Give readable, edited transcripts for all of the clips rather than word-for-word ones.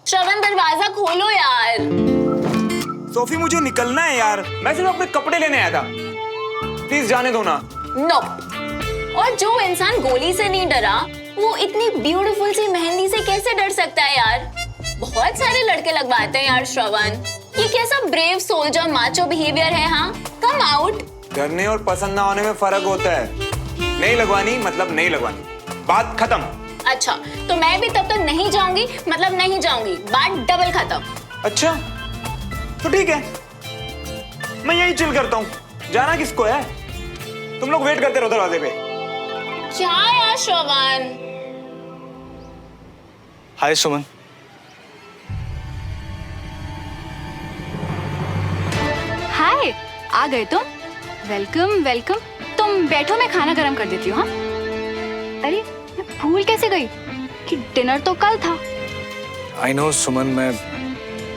श्रवण दरवाजा खोलो यार। सोफी मुझे निकलना है यार, मैं सिर्फ अपने कपड़े लेने आया था, प्लीज जाने दो ना। नो। और जो इंसान गोली से नहीं डरा वो इतनी ब्यूटीफुल सी मेहंदी से कैसे डर सकता है यार। बहुत सारे लड़के लगवाते हैं यार श्रवण, ये कैसा ब्रेव सोल्जर माचो बिहेवियर है। हाँ कम आउट। डरने और पसंद ना होने में फर्क होता है। नहीं लगवानी मतलब नहीं लगवानी, बात खत्म। अच्छा तो मैं भी तब तक नहीं जाऊंगी मतलब नहीं जाऊंगी, बात डबल खत्म। अच्छा तो ठीक है, मैं यही चिल करता हूँ। जाना किसको है, तुम लोग वेट करते रहो दरवाजे पे। क्या यार श्रवण। हाय सुमन। हाय, आ गए तुम। Welcome welcome. तुम बैठो, मैं खाना गरम कर देती हूँ। हाँ अरे मैं भूल कैसे गई कि डिनर तो कल था। आई नो सुमन, मैं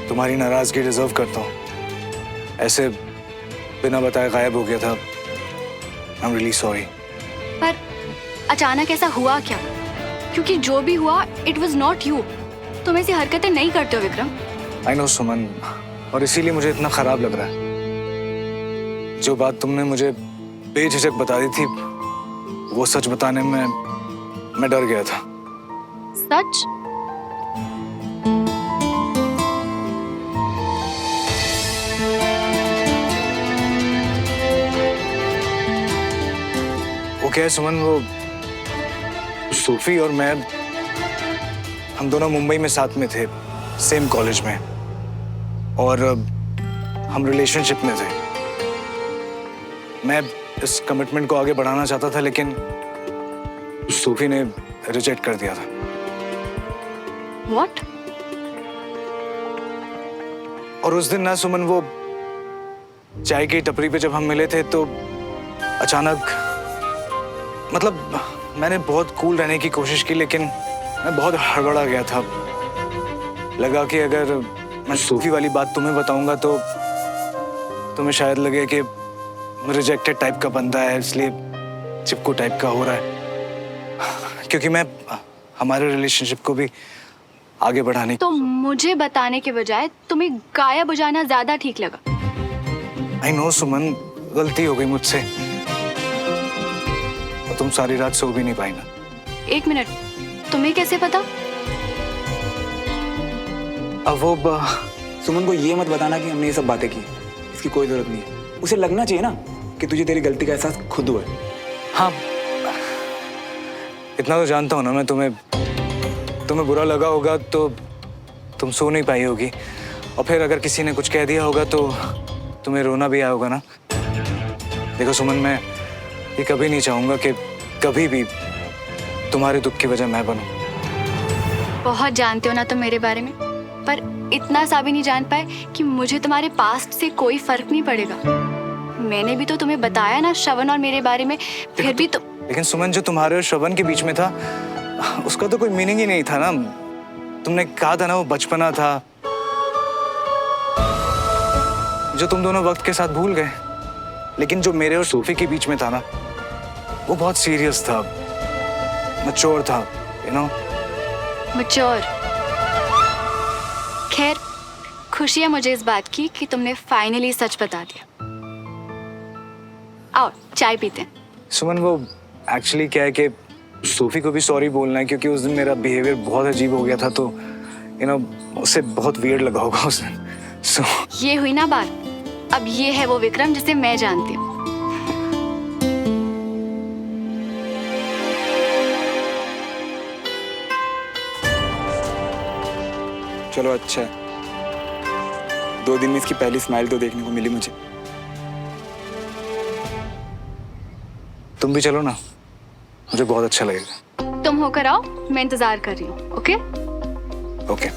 तुम्हारी नाराजगी डिजर्व करता हूँ। ऐसे बिना बताए गायब हो गया था। I am really sorry. पर अचानक ऐसा हुआ क्या? क्योंकि जो भी हुआ इट वॉज नॉट यू। तुम ऐसी हरकतें नहीं करते हो विक्रम। आई नो सुमन, और इसीलिए मुझे इतना खराब लग रहा है। जो बात तुमने मुझे बेझिझक बता दी थी, वो सच बताने में मैं डर गया था। सच? वो क्या है सुमन, वो सूफी और मैं, हम दोनों मुंबई में साथ में थे, सेम कॉलेज में, और हम रिलेशनशिप में थे। मैं इस कमिटमेंट को आगे बढ़ाना चाहता था, लेकिन सूफी ने रिजेक्ट कर दिया था। What? और उस दिन ना सुमन, वो चाय की टपरी पे जब हम मिले थे तो अचानक, मतलब मैंने बहुत कूल रहने की कोशिश की, लेकिन मैं बहुत हड़बड़ा गया था। लगा कि अगर मैं सूफी वाली बात तुम्हें बताऊंगा तो तुम्हें शायद लगे कि रिजेक्टेड टाइप का बंदा है, इसलिए चिपकू टाइप का हो रहा है। क्योंकि मैं हमारे रिलेशनशिप को भी आगे बढ़ाने। तो मुझे बताने के बजाय तुम्हें गाया बजाना ज्यादा ठीक लगा। आई नो सुमन, गलती हो गई मुझसे। तो तुम सारी रात सो भी नहीं पाई ना। एक मिनट, तुम्हें कैसे पता? अब वो सुमन को ये मत बताना कि हमने ये सब बातें की, इसकी कोई जरूरत नहीं है। उसे लगना चाहिए ना कि तुझे तेरी गलती का एहसास खुद हुआ है। हाँ, इतना तो जानता हूँ ना मैं, तुम्हें बुरा लगा होगा तो तुम सो नहीं पाई होगी, और फिर अगर किसी ने कुछ कह दिया होगा तो तुम्हें रोना भी आया होगा ना। देखो सुमन, मैं ये कभी नहीं चाहूंगा कि कभी भी तुम्हारे दुख की वजह मैं बनूं। बहुत जानते हो ना तुम मेरे बारे में, पर इतना सा भी नहीं जान पाए कि मुझे तुम्हारे पास्ट से कोई फर्क नहीं पड़ेगा। मैंने भी तो तुम्हें बताया ना श्रवण और मेरे बारे में, फिर भी तो। लेकिन सुमन, जो तुम्हारे और श्रवण के बीच में था उसका तो कोई मीनिंग ही नहीं था ना। तुमने कहा था ना वो बचपना था, जो तुम दोनों वक्त के साथ भूल गए। लेकिन जो मेरे और सूफी के बीच में था ना, वो बहुत सीरियस था, मैच्योर था, यू नो। मैच्योर। खैर, खुशी है मुझे इस बात की कि तुमने फाइनली सच बता दिया। आओ चाय पीते हैं। सुमन, वो एक्चुअली क्या है कि सूफी को भी सॉरी बोलना है, क्योंकि उस दिन मेरा बिहेवियर बहुत अजीब हो गया था, तो यू नो उसे बहुत वियर्ड लगा होगा उस दिन। सो ये हुई ना बात। अब ये है वो विक्रम जिसे मैं जानती हूँ। चलो अच्छा है, 2 दिन में इसकी पहली स्माइल तो देखने को मिली मुझे। तुम भी चलो ना, मुझे बहुत अच्छा लगेगा। तुम होकर आओ, मैं इंतजार कर रही हूँ। Okay okay.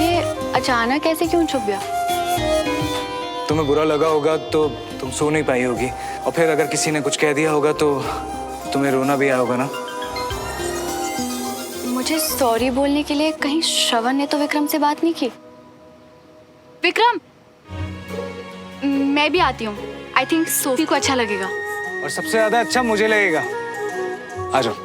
ये अचानक ऐसे क्यों छुप गया? तुम्हें बुरा लगा होगा तो तुम सो नहीं पाई होगी, और फिर अगर किसी ने कुछ कह दिया होगा तो तुम्हें रोना भी आया होगा ना। मुझे सॉरी बोलने के लिए कहीं श्रवण ने तो विक्रम से बात नहीं की। विक्रम, मैं भी आती हूँ। आई थिंक सोफी को अच्छा लगेगा। और सबसे ज्यादा अच्छा मुझे लगेगा। आ जाओ।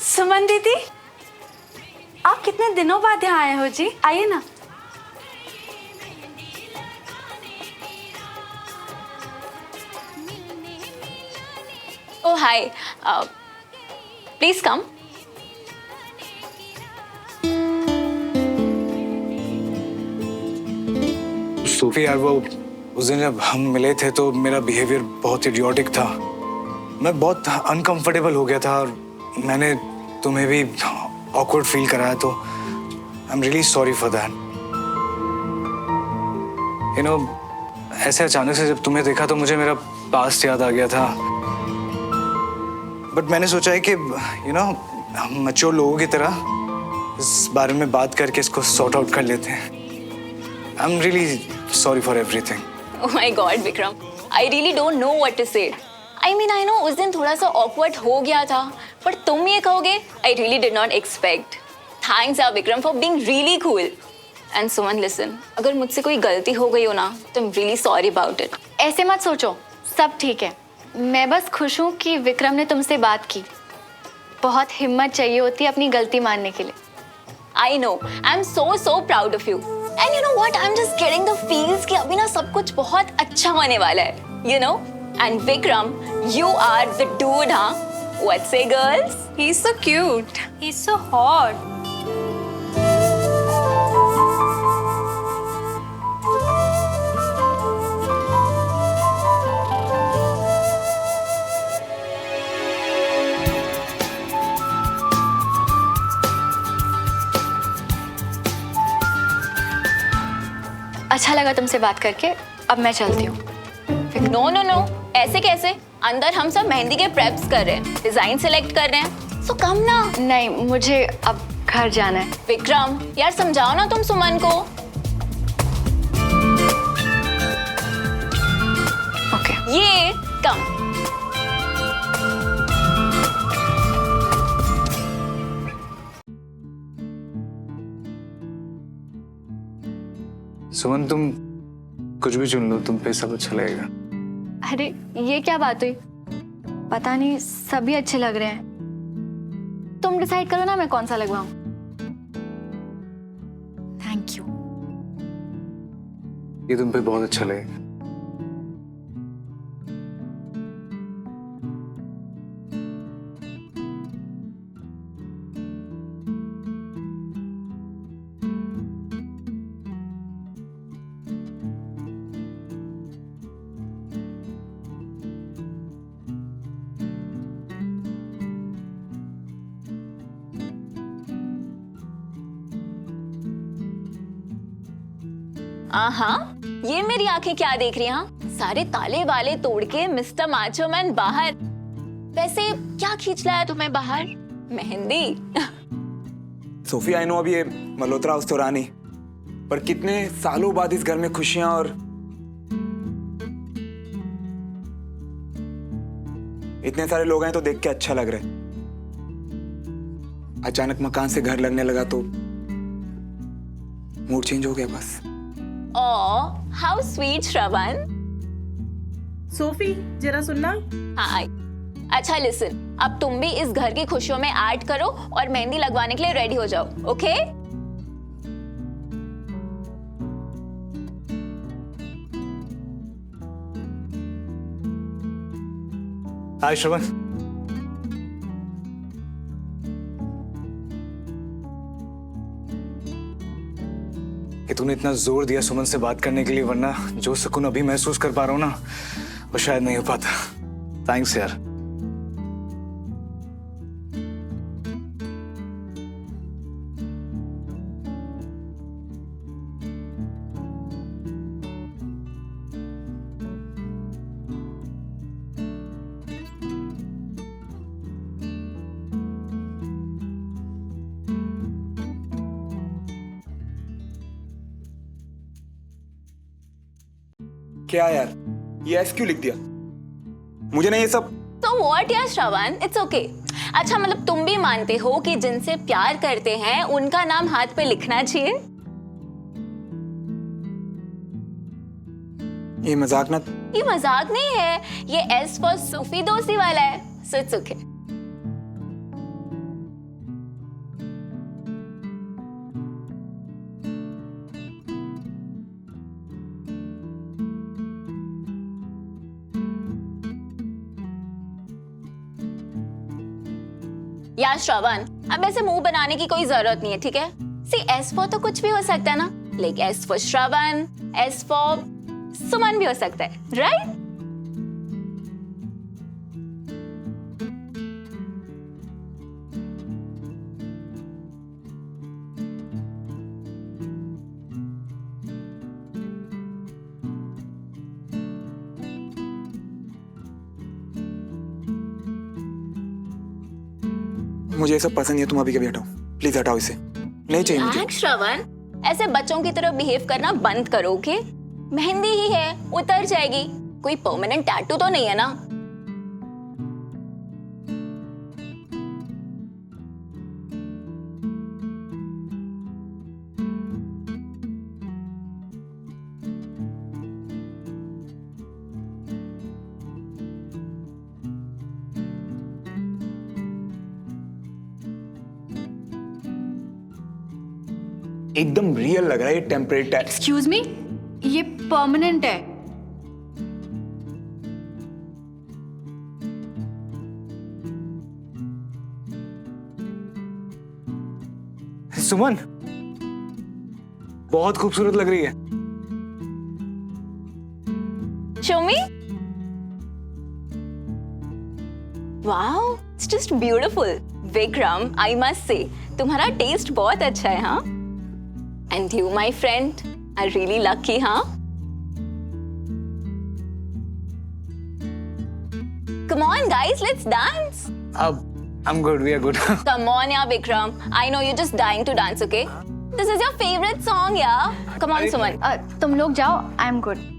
सुमन दीदी, आप कितने दिनों बाद यहाँ आए हो जी? आइए ना। Oh, hi. Please come. Sophie यार, वो उस दिन जब हम मिले थे तो मेरा बिहेवियर बहुत इडियोटिक था। मैं बहुत अनकंफर्टेबल हो गया था और मैंने तुम्हें भी ऑकवर्ड फील कराया, तो I am really sorry for that. You know, ऐसे अचानक से जब तुम्हें देखा तो मुझे मेरा पास्ट याद आ गया था। बट मैंने सोचा है कि यू नो, हम मैच्योर लोगों की तरह इस बारे में बात करके इसको सॉर्ट आउट कर लेते हैं। I am really sorry for everything. Oh my God, Vikram. I really don't know what to say. I mean, I know उस दिन थोड़ा सा awkward हो गया था, पर तुम ये कहोगे, I really did not expect. Thanks, Vikram, for being really cool. And Suman, listen, अगर मुझसे कोई गलती हो गई हो ना, तो I'm really sorry about it. ऐसे मत सोचो, सब ठीक है। मैं बस खुश हूँ कि विक्रम ने तुमसे बात की। बहुत हिम्मत चाहिए होती है अपनी गलती मानने के लिए। I know. I'm so proud of you. And you know what? I'm just getting the feels कि अभी ना सब कुछ बहुत अच्छा होने वाला है. You know? And Vikram, you are the dude, huh? What say, girls? He's so cute. He's so hot. अच्छा लगा तुमसे बात करके, अब मैं चलती हूँ। No. ऐसे कैसे? अंदर हम सब मेहंदी के प्रेप्स कर रहे हैं, डिजाइन सिलेक्ट कर रहे हैं। So come ना। नहीं, मुझे अब घर जाना है। विक्रम, यार समझाओ ना तुम सुमन को। ओके। ये कम। सुमन, तुम कुछ भी चुन लो, तुम पे सब अच्छा लगेगा। अरे ये क्या बात हुई? पता नहीं, सभी अच्छे लग रहे हैं। तुम डिसाइड करो ना मैं कौन सा लगवाऊं। Thank you. ये तुम पे बहुत अच्छा लगेगा। हाँ, ये मेरी आंखें क्या देख रही हैं? हाँ? सारे ताले वाले तोड़ के मिस्टर माचो मैन बाहर। वैसे क्या खींच लाया तुम्हें बाहर? मेहंदी। सोफी, आई नो अब ये मल्होत्रा हाउस तो रानी, पर कितने सालों बाद इस घर में खुशियां और इतने सारे लोग हैं तो देख के अच्छा लग रहा है। अचानक मकान से घर लगने लगा तो मूड चेंज हो गया बस। Oh, how sweet, Shravan. Sophie, जरा सुनना। हाँ, अच्छा लिसन, अब तुम भी इस घर की खुशियों में ऐड करो और मेहंदी लगवाने के लिए रेडी हो जाओ, ओके? हाय श्रवण। कि तूने इतना जोर दिया सुमन से बात करने के लिए, वरना जो सुकून अभी महसूस कर पा रहा हूं ना, वो शायद नहीं हो पाता। थैंक्स यार। क्या यार, ये एस क्यों लिख दिया? मुझे नहीं ये सब। तो व्हाट यार श्रवण, इट्स ओके। अच्छा मतलब तुम भी मानते हो कि जिनसे प्यार करते हैं उनका नाम हाथ पे लिखना चाहिए? ये मजाक ना। ये मजाक नहीं है, ये एस फॉर सोफी दोस्ती वाला है, सो इट्स ओके। यार श्रवण, अब ऐसे मुंह बनाने की कोई जरूरत नहीं है, ठीक है? सी एस फॉर तो कुछ भी हो सकता है ना, like S for Shravan, S for Suman भी हो सकता है, राइट? मुझे ये सब पसंद नहीं है, तुम अभी कभी हटाओ, प्लीज हटाओ इसे, नहीं चाहिए मुझे। रिलैक्स श्रवण, ऐसे बच्चों की तरह बिहेव करना बंद करो, ओके? मेहंदी ही है, उतर जाएगी, कोई परमानेंट टैटू तो नहीं है ना? एकदम रियल लग रहा है ये टेम्परेरी टैटू। एक्सक्यूज मी, ये परमानेंट है। सुमन, बहुत खूबसूरत लग रही है। Show me. Wow, it's just beautiful. Vikram, I must say, तुम्हारा टेस्ट बहुत अच्छा है, हाँ? And you, my friend, are really lucky, हाँ? Come on, guys, let's dance. I'm good, we are good. Come on, yeah, Vikram. I know you're just dying to dance, okay? This is your favorite song, yeah? Come on, Suman. तुम लोग जाओ, I am good.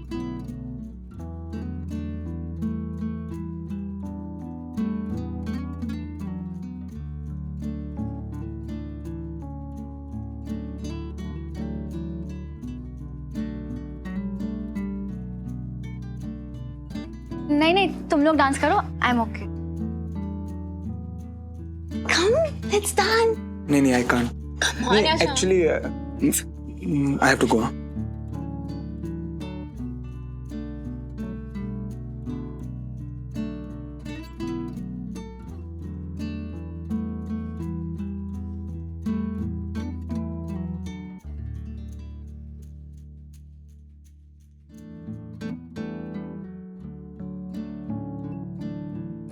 नहीं नहीं, तुम लोग dance करो, I am okay. Come, let's dance. नहीं, I can't. Come on, yeah, Sham. Actually, I have to go.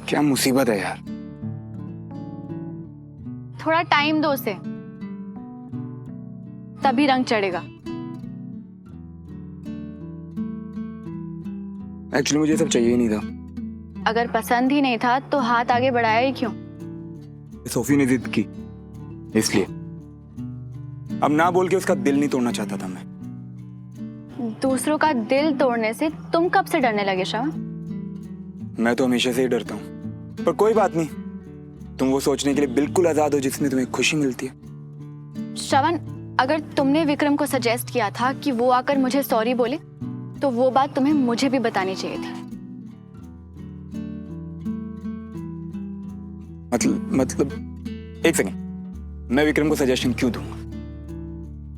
क्या मुसीबत है यार। थोड़ा टाइम दो उसे, तभी रंग चढ़ेगा। एक्चुअली मुझे ये सब चाहिए ही नहीं था। अगर पसंद ही नहीं था तो हाथ आगे बढ़ाया ही क्यों? सोफी ने जिद की, इसलिए। अब ना बोल के उसका दिल नहीं तोड़ना चाहता था मैं। दूसरों का दिल तोड़ने से तुम कब से डरने लगे श्रवण? मैं तो हमेशा से ही डरता हूँ, पर कोई बात नहीं, तुम वो सोचने के लिए बिल्कुल आजाद हो जिसमें तुम्हें खुशी मिलती है। श्रवण, अगर तुमने विक्रम को सजेस्ट किया था कि वो आकर मुझे सॉरी बोले, तो वो बात तुम्हें मुझे भी बतानी चाहिए थी। मतलब एक सेकंड, मैं विक्रम को सजेशन क्यों दूंगा?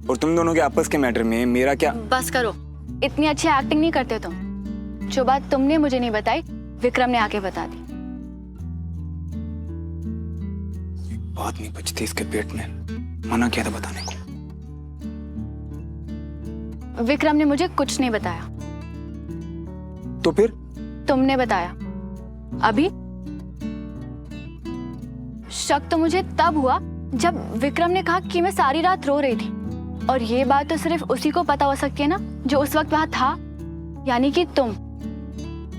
और तुम दोनों के आपस के मैटर में मेरा क्या? बस करो, इतनी अच्छी एक्टिंग नहीं करते तुम। जो बात तुमने मुझे नहीं बताई, विक्रम ने आके बता दी। बात नहीं बचती इसके पेट में, मना किया था बताने को। विक्रम ने मुझे कुछ नहीं बताया। तो फिर? तुमने बताया। अभी शक तो मुझे तब हुआ जब विक्रम ने कहा कि मैं सारी रात रो रही थी, और ये बात तो सिर्फ उसी को पता हो सकती है ना जो उस वक्त वहां था, यानी कि तुम।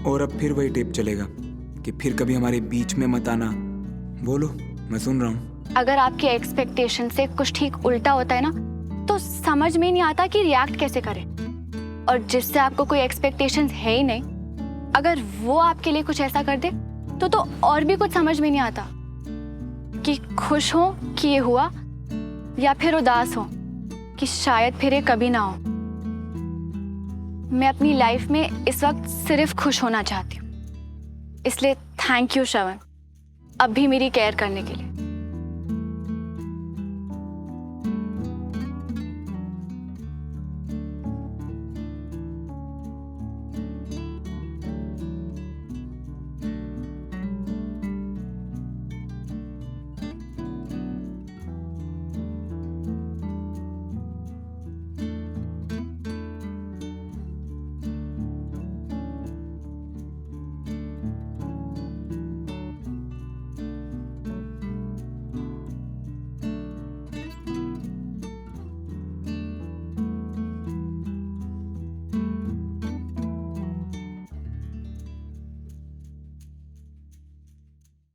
और अब फिर वही टेप चलेगा कि फिर कभी हमारे बीच में मत आना। बोलो, मैं सुन रहा हूँ। अगर आपके एक्सपेक्टेशन से कुछ ठीक उल्टा होता है ना, तो समझ में नहीं आता कि रिएक्ट कैसे करें। और जिससे आपको कोई एक्सपेक्टेशंस है ही नहीं, अगर वो आपके लिए कुछ ऐसा कर दे तो और भी कुछ समझ में नहीं आता कि खुश हो कि ये हुआ या फिर उदास हो कि शायद फिर ये कभी ना हो। मैं अपनी लाइफ में इस वक्त सिर्फ खुश होना चाहती हूँ, इसलिए थैंक यू श्रवण, अब भी मेरी केयर करने के लिए।